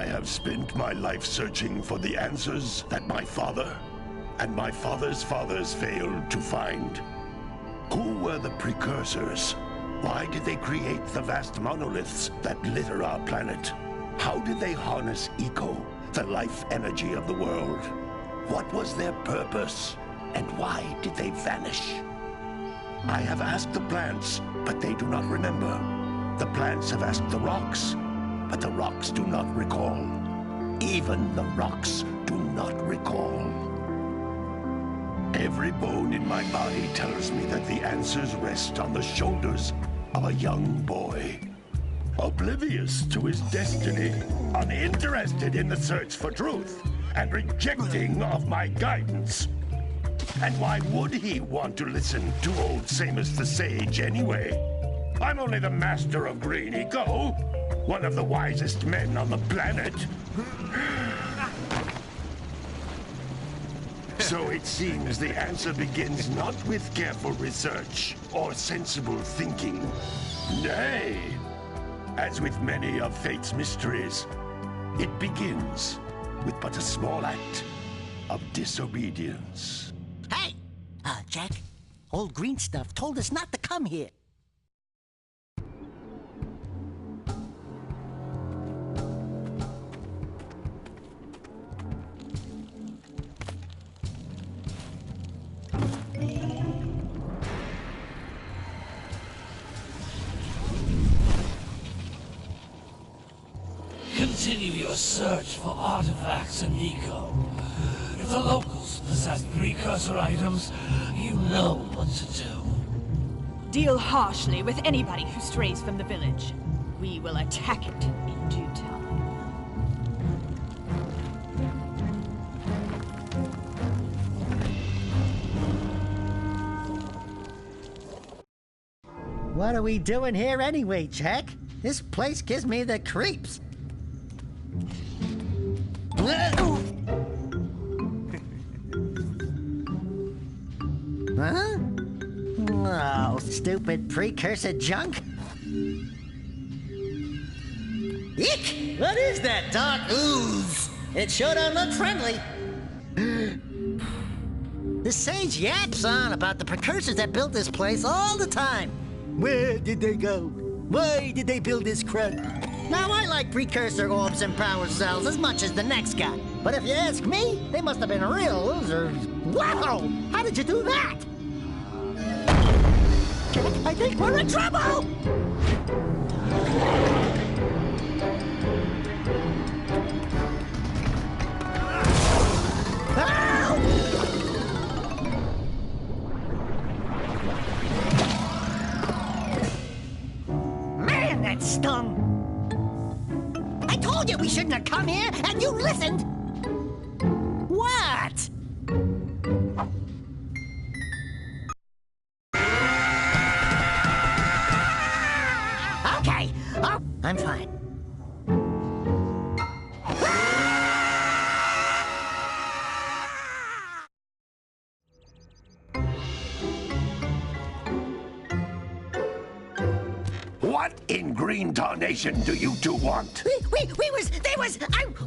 I have spent my life searching for the answers that my father and my father's fathers failed to find. Who were the Precursors? Why did they create the vast monoliths that litter our planet? How did they harness Eco, the life energy of the world? What was their purpose? And why did they vanish? I have asked the plants, but they do not remember. The plants have asked the rocks, but the rocks do not recall. Even the rocks do not recall. Every bone in my body tells me that the answers rest on the shoulders of a young boy. Oblivious to his destiny, uninterested in the search for truth, and rejecting of my guidance. And why would he want to listen to old Samus the Sage anyway? I'm only the master of Green Eco, one of the wisest men on the planet. So it seems the answer begins not with careful research or sensible thinking. Nay, as with many of fate's mysteries, it begins with but a small act of disobedience. Hey! Jack, old green stuff told us not to come here. Continue your search for artifacts in Eco. If the locals possess precursor items, you know what to do. Deal harshly with anybody who strays from the village. We will attack it in due time. What are we doing here anyway, Jack? This place gives me the creeps. Huh? Oh, stupid precursor junk. Eek! What is that dark ooze? It sure don't look friendly. The sage yaps on about the precursors that built this place all the time. Where did they go? Why did they build this crud? Now, I like precursor orbs and power cells as much as the next guy. But if you ask me, they must have been real losers. Wow! How did you do that? I think we're in trouble! Man, that stung! I told you we shouldn't have come here, and you listened! What? Okay, I'm fine. What in green tarnation do you two want?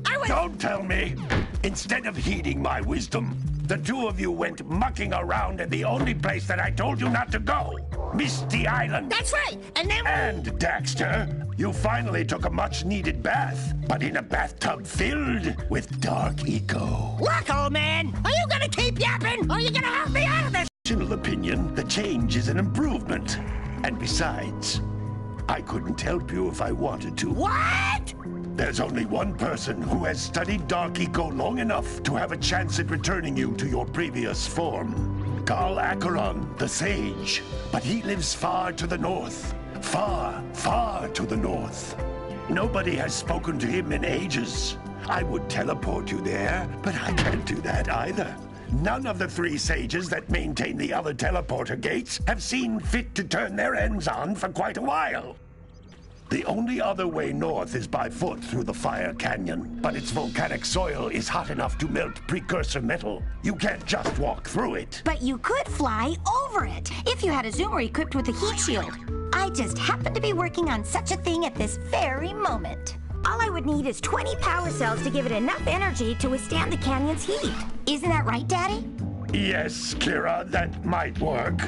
I was... Don't tell me! Instead of heeding my wisdom, the two of you went mucking around in the only place that I told you not to go! Misty Island! That's right! And then... And, Daxter, you finally took a much-needed bath, but in a bathtub filled with dark eco. Look, old man! Are you gonna keep yapping, or are you gonna help me out of this? Personal opinion, the change is an improvement. And besides, I couldn't help you if I wanted to. What? There's only one person who has studied Dark Eco long enough to have a chance at returning you to your previous form. Carl Acheron, the Sage. But he lives far to the north. Far, far to the north. Nobody has spoken to him in ages. I would teleport you there, but I can't do that either. None of the three sages that maintain the other teleporter gates have seen fit to turn their ends on for quite a while. The only other way north is by foot through the Fire Canyon, but its volcanic soil is hot enough to melt precursor metal. You can't just walk through it. But you could fly over it, if you had a zoomer equipped with a heat shield. I just happen to be working on such a thing at this very moment. All I would need is 20 power cells to give it enough energy to withstand the canyon's heat. Isn't that right, Daddy? Yes, Kira, that might work.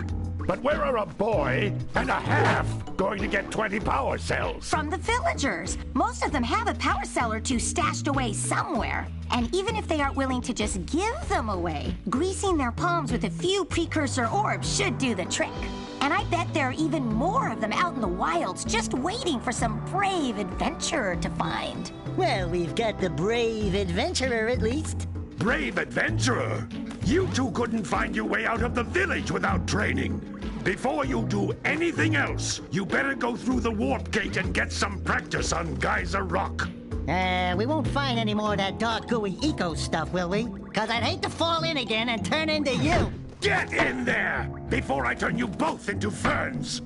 But where are a boy and a half going to get 20 power cells? From the villagers. Most of them have a power cell or two stashed away somewhere. And even if they aren't willing to just give them away, greasing their palms with a few precursor orbs should do the trick. And I bet there are even more of them out in the wilds just waiting for some brave adventurer to find. Well, we've got the brave adventurer at least. Brave adventurer? You two couldn't find your way out of the village without training. Before you do anything else, you better go through the warp gate and get some practice on Geyser Rock. We won't find any more of that dark gooey eco stuff, will we? 'Cause I'd hate to fall in again and turn into you. Get in there before I turn you both into ferns.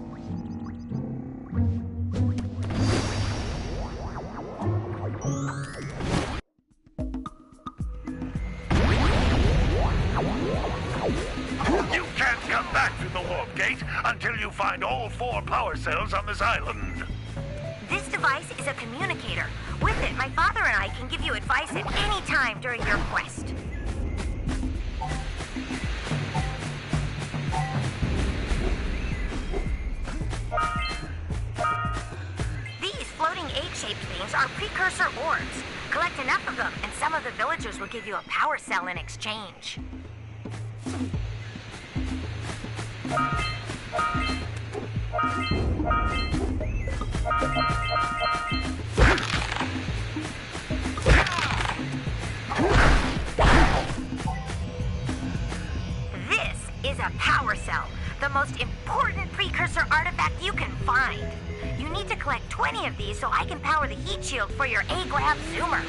You can't come back through the warp gate until you find all 4 power cells on this island. This device is a communicator. With it, my father and I can give you advice at any time during your quest. These floating egg-shaped things are precursor orbs. Collect enough of them, and some of the villagers will give you a power cell in exchange. This is a power cell, the most important precursor artifact you can find. You need to collect 20 of these so I can power the heat shield for your A-Grab Zoomer.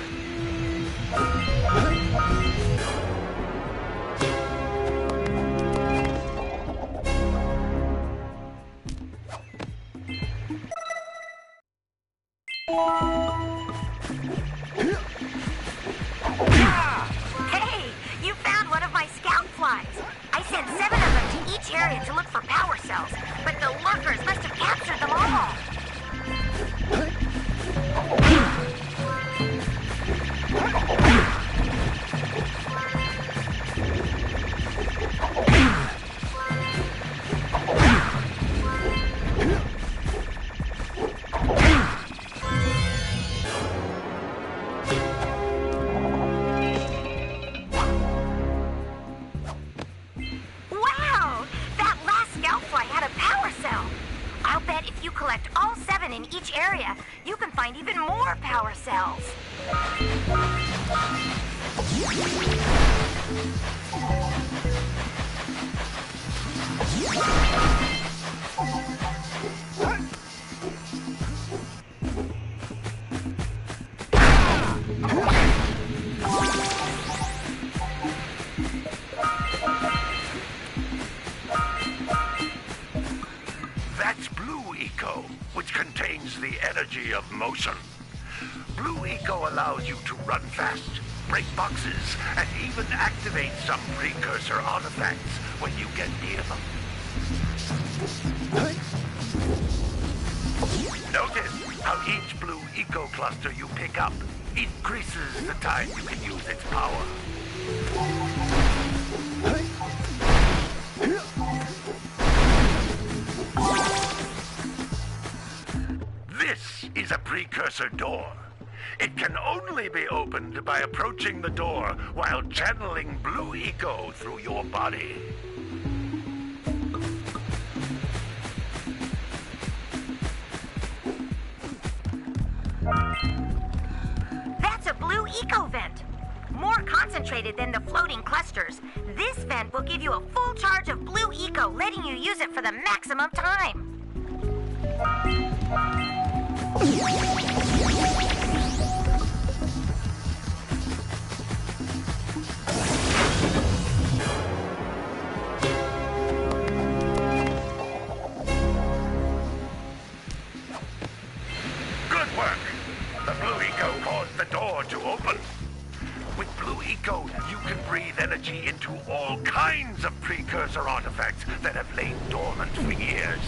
Hey, you found one of my scout flies. I sent 7 of them to each area to look for power cells, but the lurkers must have captured them all. Wow! That last scout fly had a power cell. I'll bet if you collect all 7 in each area, you can find even more power cells. That's Blue Eco, which contains the energy of motion. Blue Eco allows you to run fast, break boxes, and even activate some precursor artifacts when you get near them. Notice how each Blue Eco cluster you pick up increases the time you can use its power. This is a precursor door. It can only be opened by approaching the door while channeling Blue Eco through your body. That's a Blue Eco vent. More concentrated than the floating clusters. This vent will give you a full charge of Blue Eco, letting you use it for the maximum time. Good work! The Blue Eco caused the door to open. With Blue Eco, you can breathe energy into all kinds of precursor artifacts that have lain dormant for years.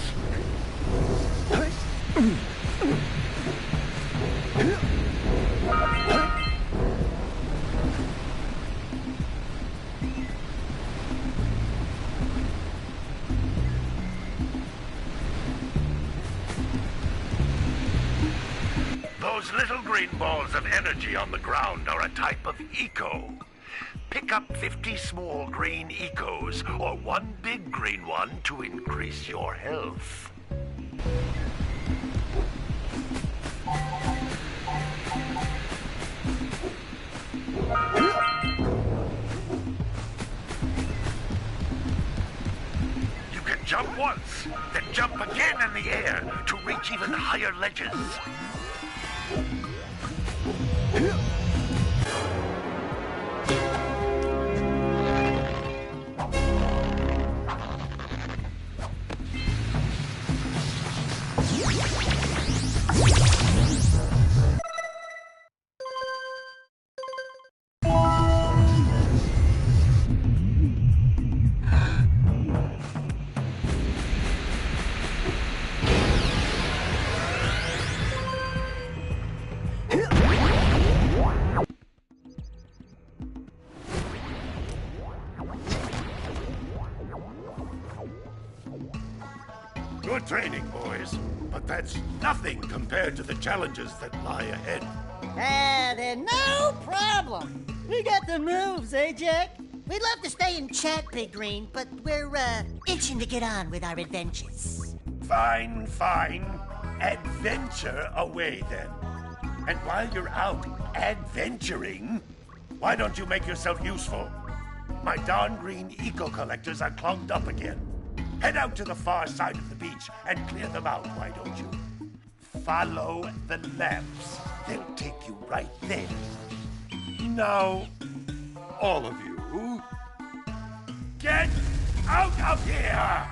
Those little green balls of energy on the ground are a type of eco. Pick up 50 small green ecos or one big green one to increase your health. You can jump once, then jump again in the air to reach even higher ledges. Good training, boys, but that's nothing compared to the challenges that lie ahead. Then no problem. We got the moves, eh, Jack? We'd love to stay and chat, Big Green, but we're, itching to get on with our adventures. Fine, fine. Adventure away, then. And while you're out adventuring, why don't you make yourself useful? My darn green eco-collectors are clogged up again. Head out to the far side of the beach and clear them out, why don't you? Follow the lamps. They'll take you right there. Now, all of you, get out of here!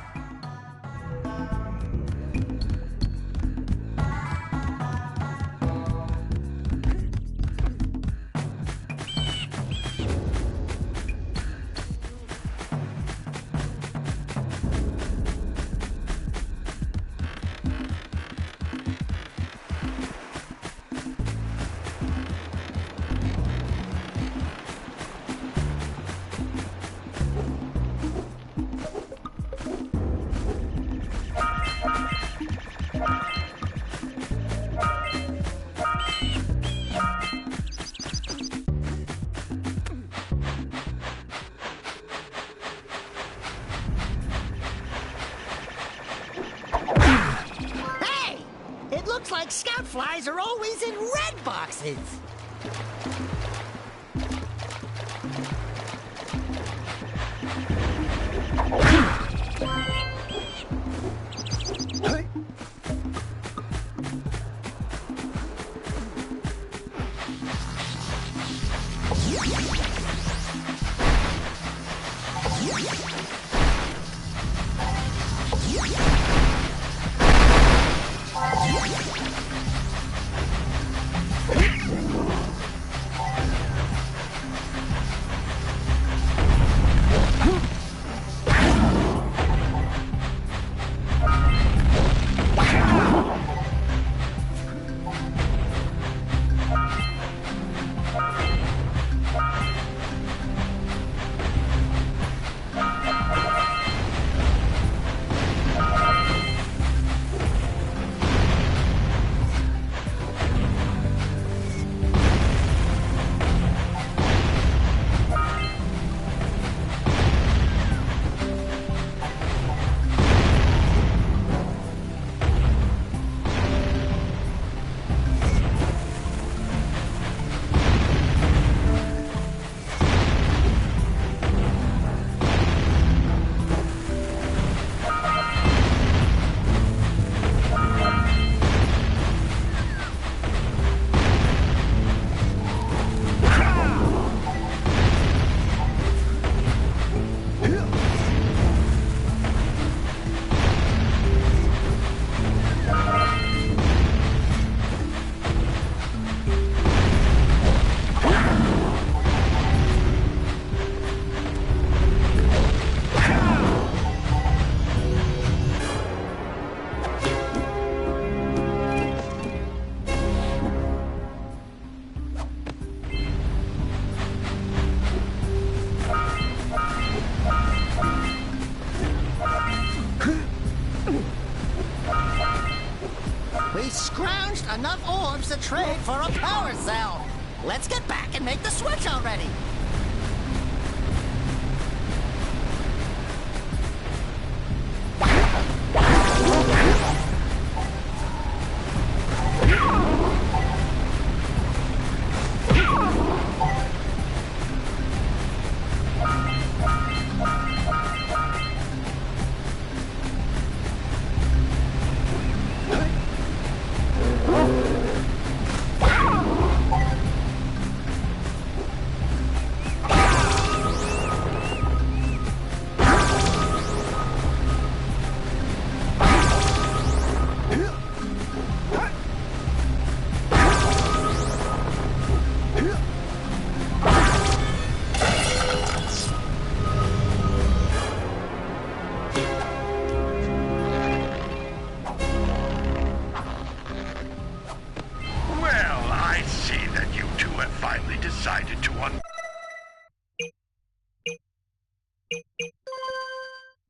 Like scout flies are always in red boxes. a trade for a power cell. Let's get back and make the switch already.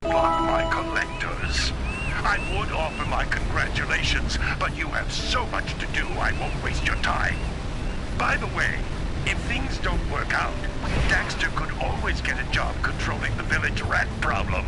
My collectors. I would offer my congratulations, but you have so much to do, I won't waste your time. By the way, if things don't work out, Daxter could always get a job controlling the village rat problem.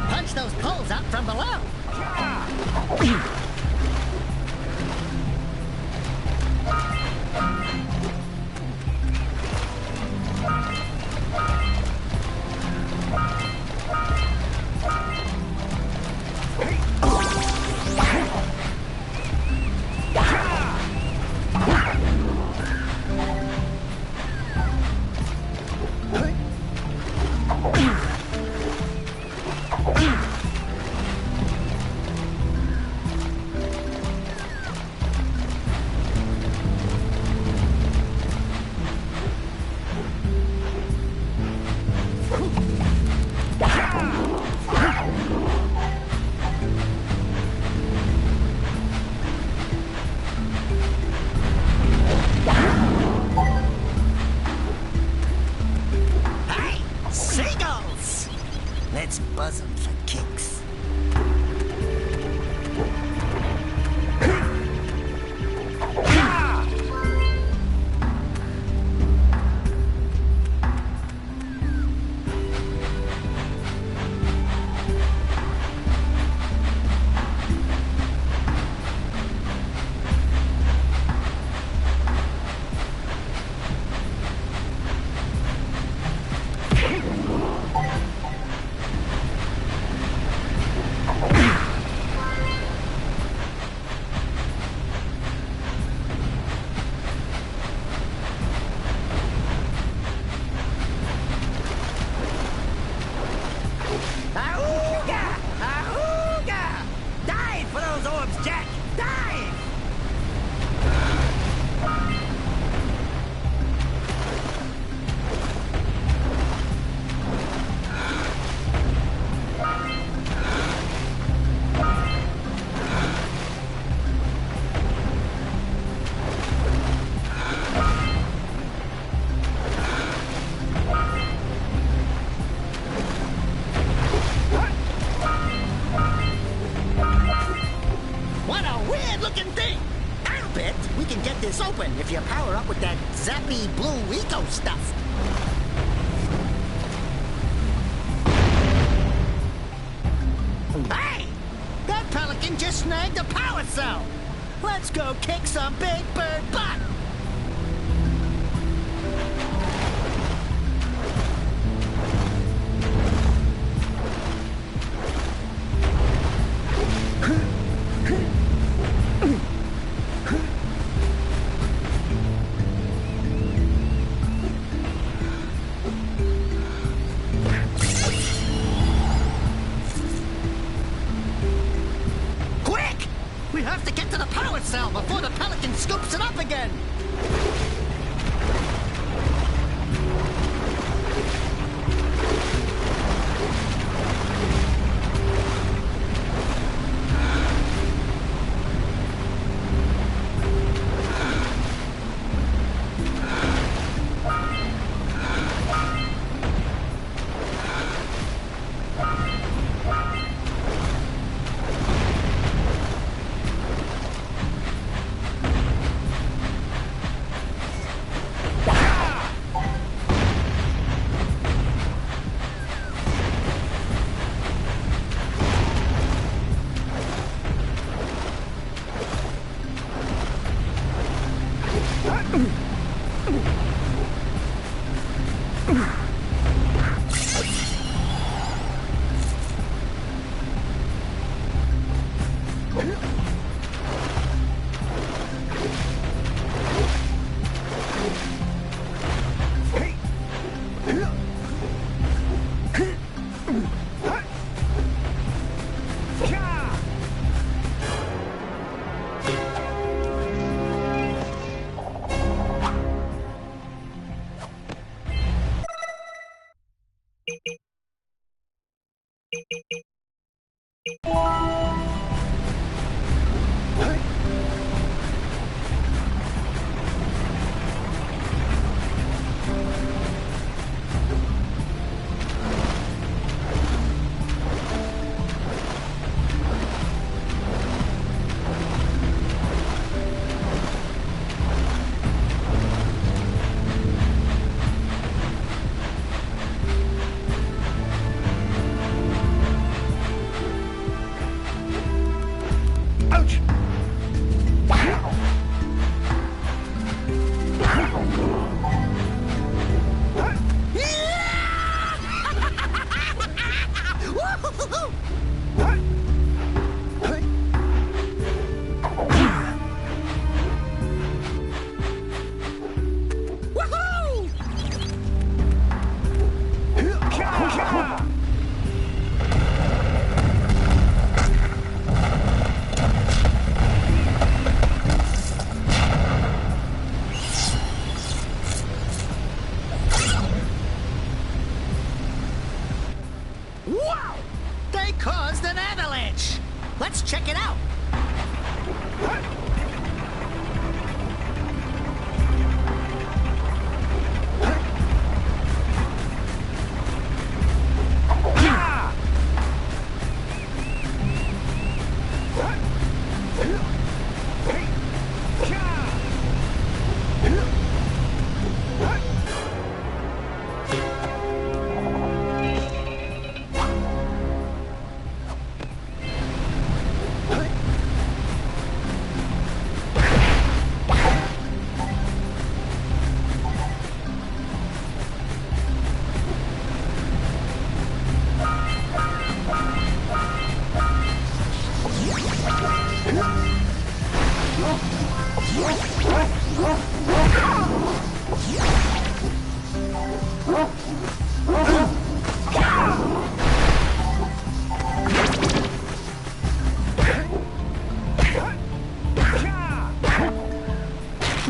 Punch those poles out from below. Let's buzz them for kicks. stuff. Hey! That pelican just snagged a power cell! Let's go kick some big bird butt! We have to get to the power cell before the pelican scoops it up again! Wow! They caused an avalanche! Let's check it out!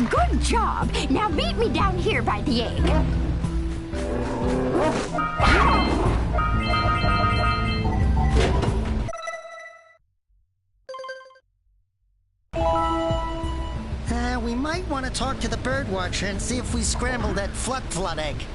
Good job! Now meet me down here by the egg. We might want to talk to the bird watcher and see if we scramble that flood egg.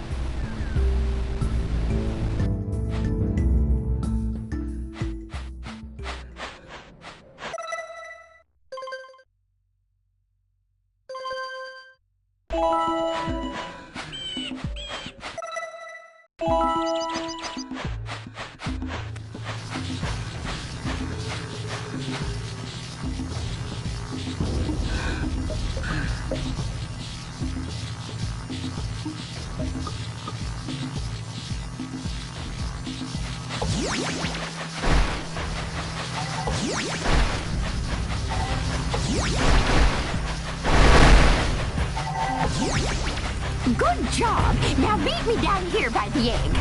Good job. Now meet me down here by the egg.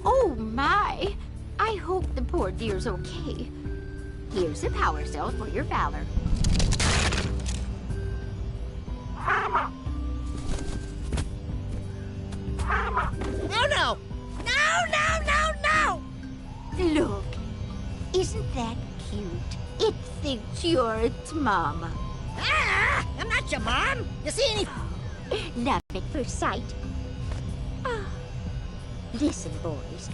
Oh my! I hope the poor dear's okay. Here's a power cell for your valor. No, no! No, no, no, no! Look, isn't that cute? It thinks you're its mama. Ah! I'm not your mom! You see any... Love at first sight. Ah. Listen, boys.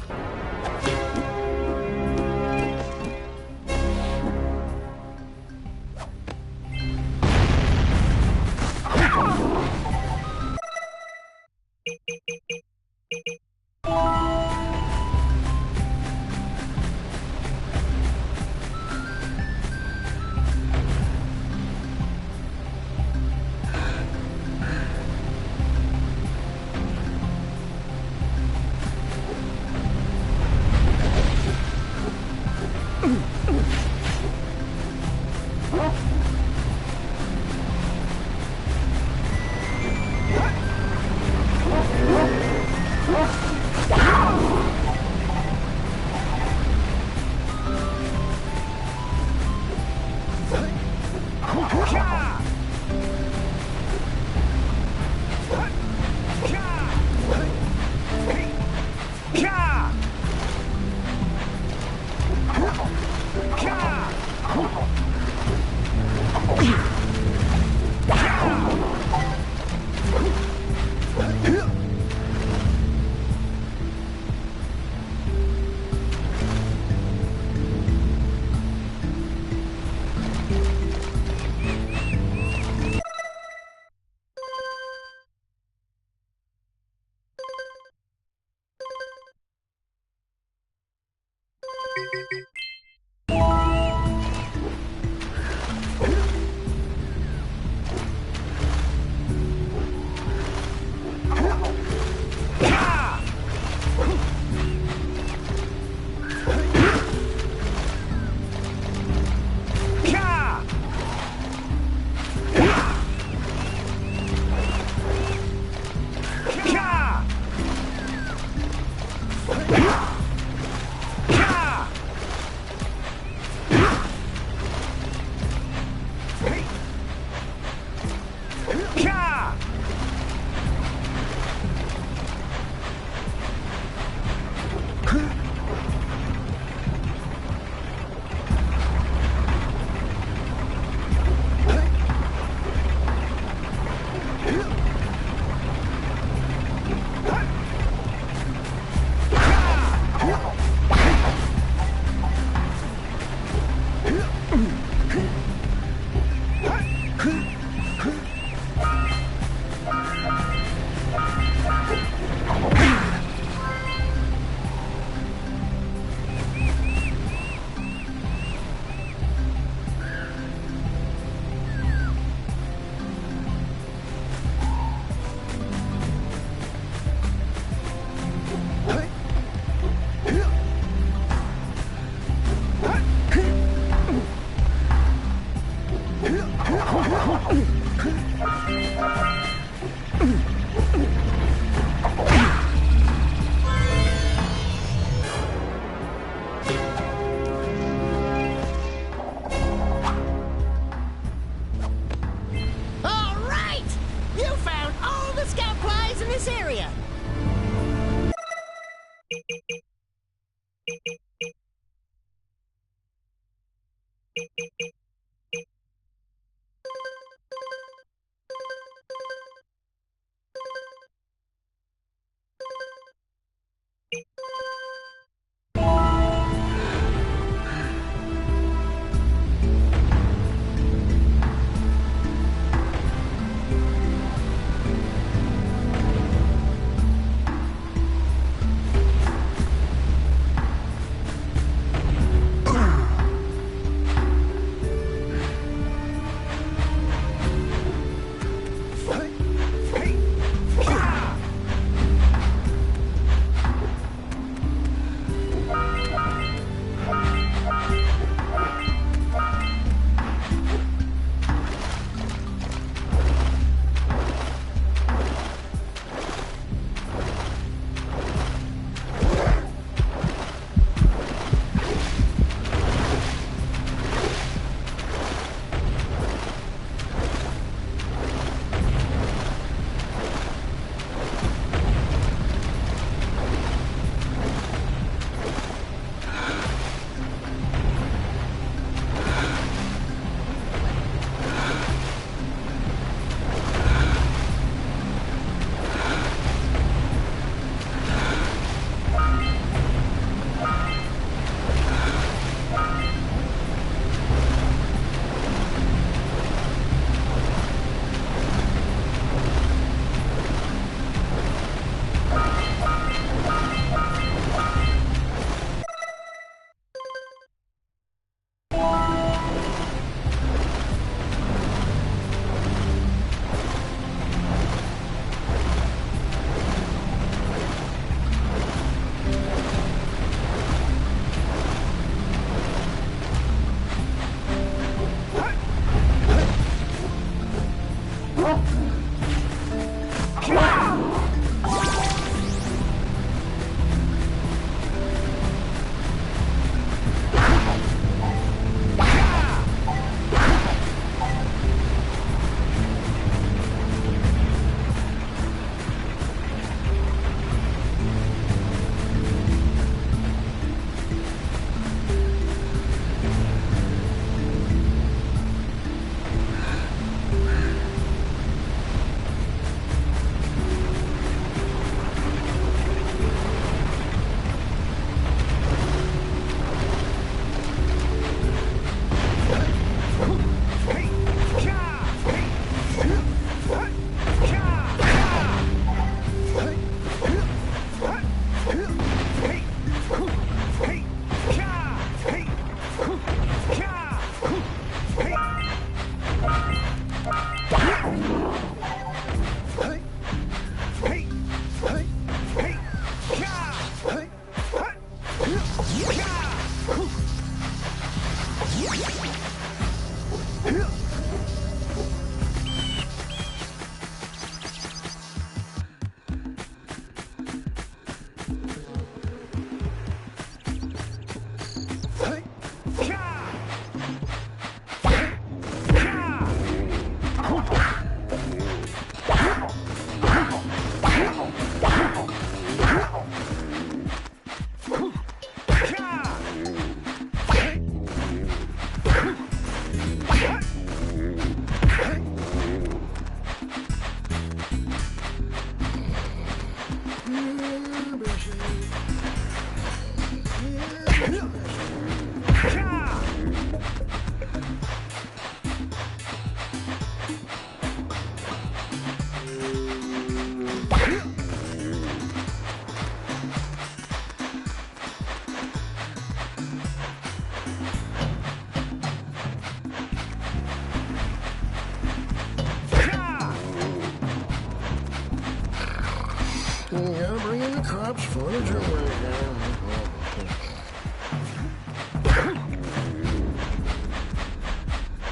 the cops, furniture.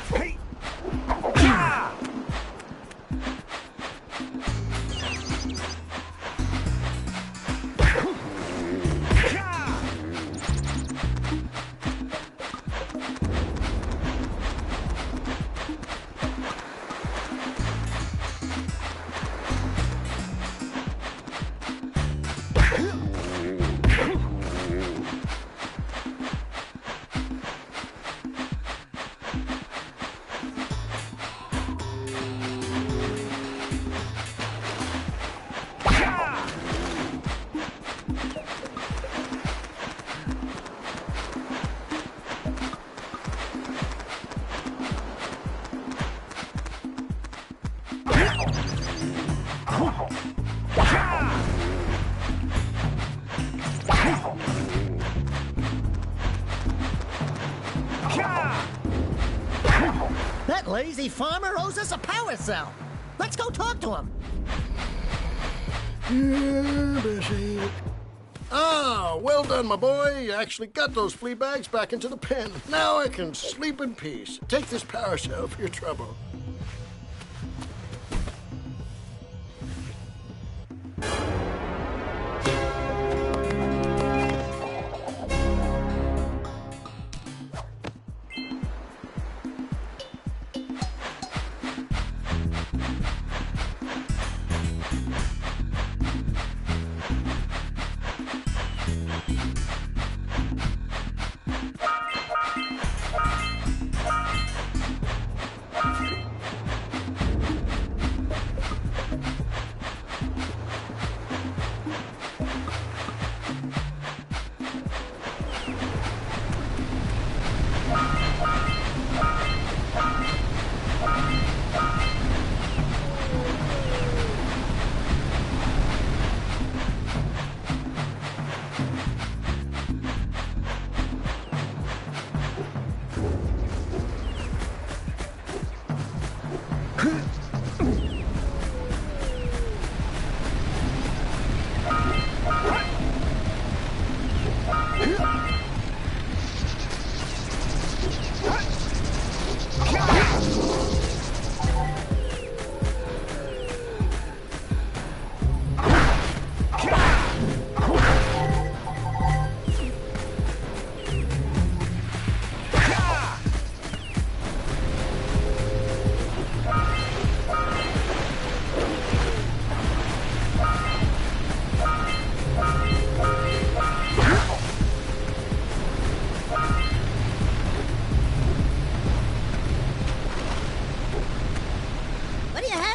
Hey! That lazy farmer owes us a power cell. Let's go talk to him. Yeah, busy. Ah, well done, my boy. You actually got those flea bags back into the pen. Now I can sleep in peace. Take this power cell for your trouble.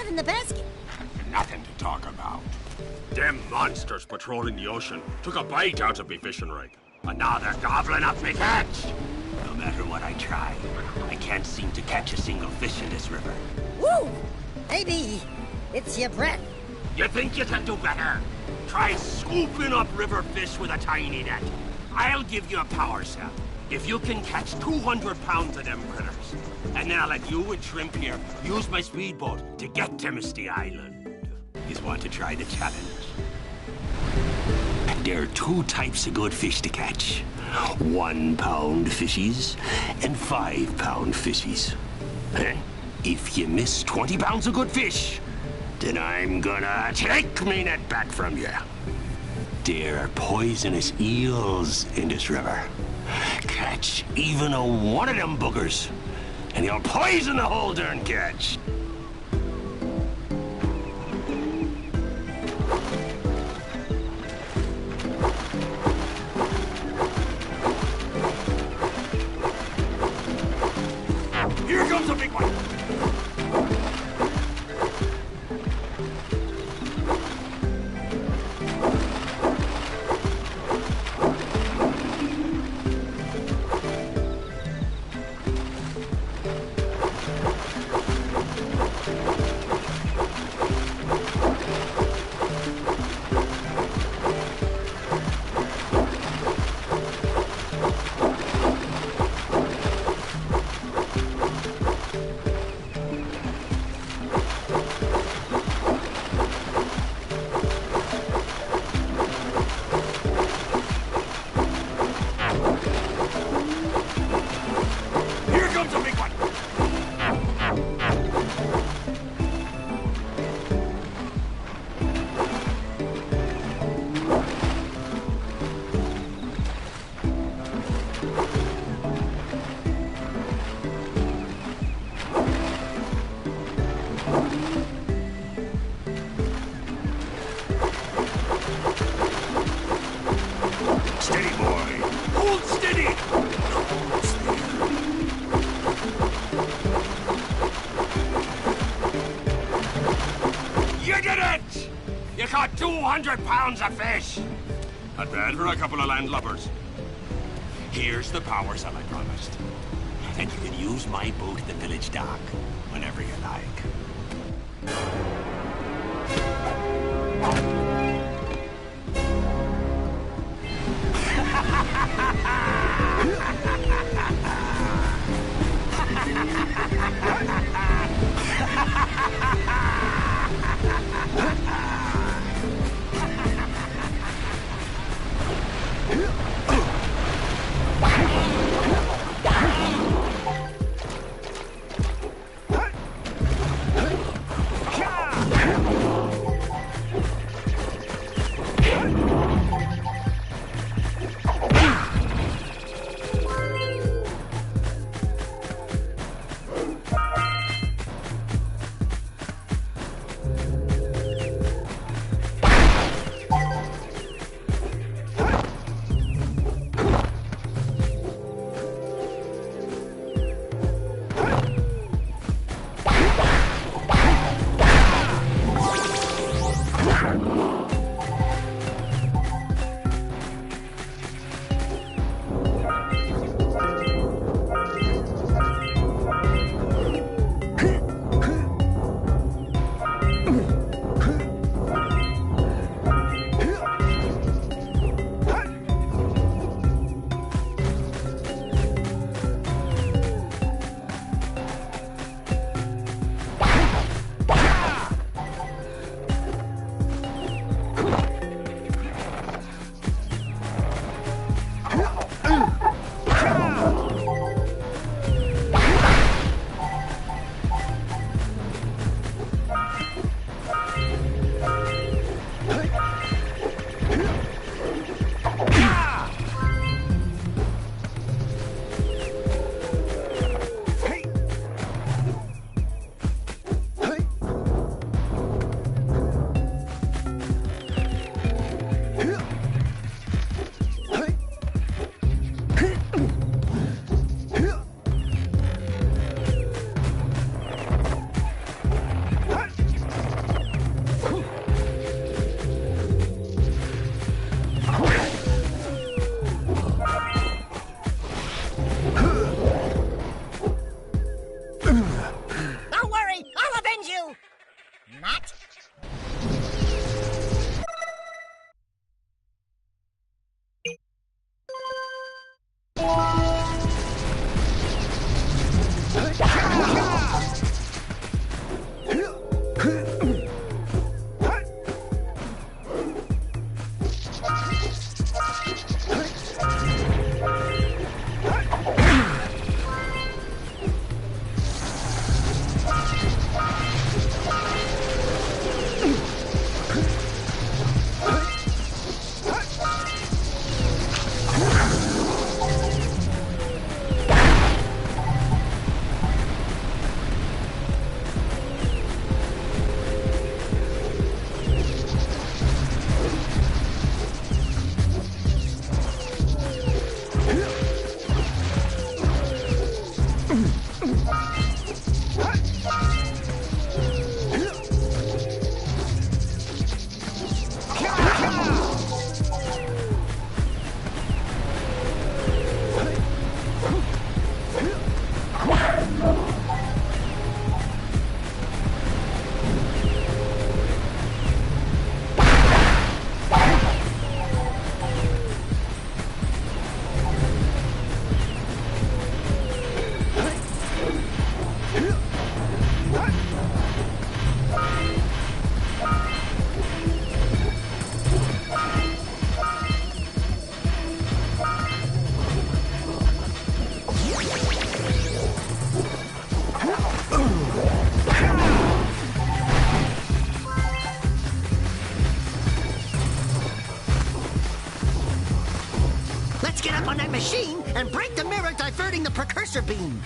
In the basket. Nothing to talk about. Them monsters patrolling the ocean took a bite out of me fishing rig. And now they're gobbling up me catch. No matter what I try, I can't seem to catch a single fish in this river. Woo! Maybe it's your breath. You think you can do better? Try scooping up river fish with a tiny net. I'll give you a power cell if you can catch 200 pounds of them critters. And then I'll let you and Shrimp here use my speedboat to get to Misty Island. You want to try the challenge? There are two types of good fish to catch. 1 pound fishies and 5 pound fishies. If you miss 20 pounds of good fish, then I'm gonna take me net back from you. There are poisonous eels in this river. Catch even a one of them boogers, and you'll poison the whole darn catch. Here comes a big one. 200 pounds of fish! Not bad for a couple of landlubbers. Here's the power cell I promised. And you can use my boat at the village dock whenever you like. Machine and break the mirror diverting the Precursor beam.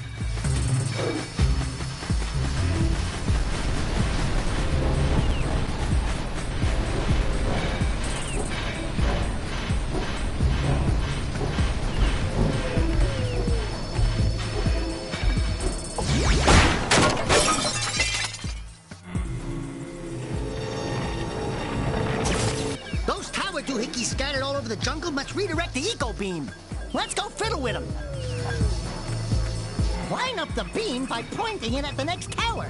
jungle must redirect the eco beam. Let's go fiddle with him. Line up the beam by pointing it at the next tower.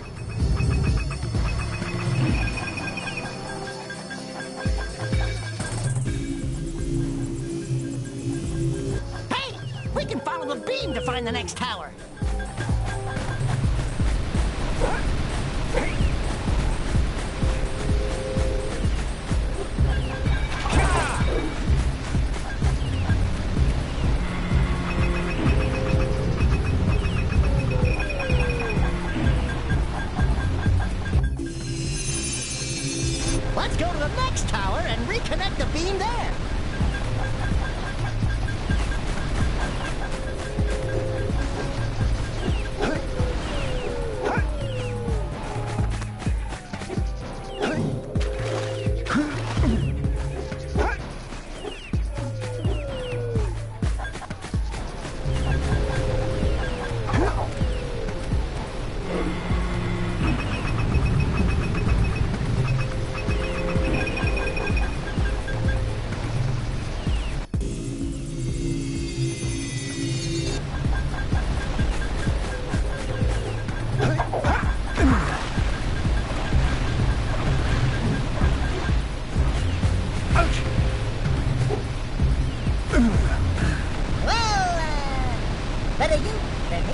Hey, we can follow the beam to find the next tower. Let's go to the next tower and reconnect the beam there. Better you than me.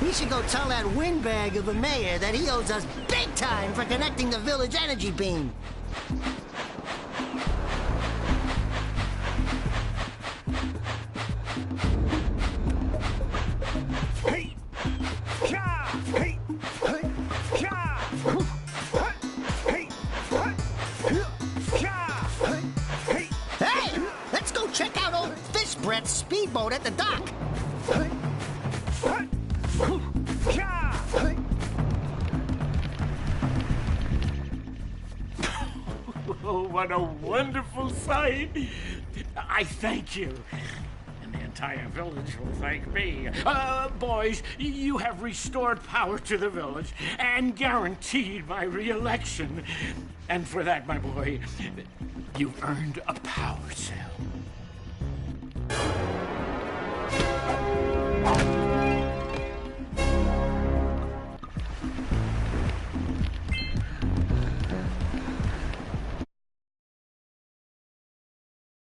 We should go tell that windbag of a mayor that he owes us big time for connecting the village energy beam. Hey, let's go check out old Fish Breath's speedboat at the dock. Oh, what a wonderful sight! I thank you. And the entire village will thank me. Boys, you have restored power to the village and guaranteed my re-election. And for that, my boy, you've earned a power cell.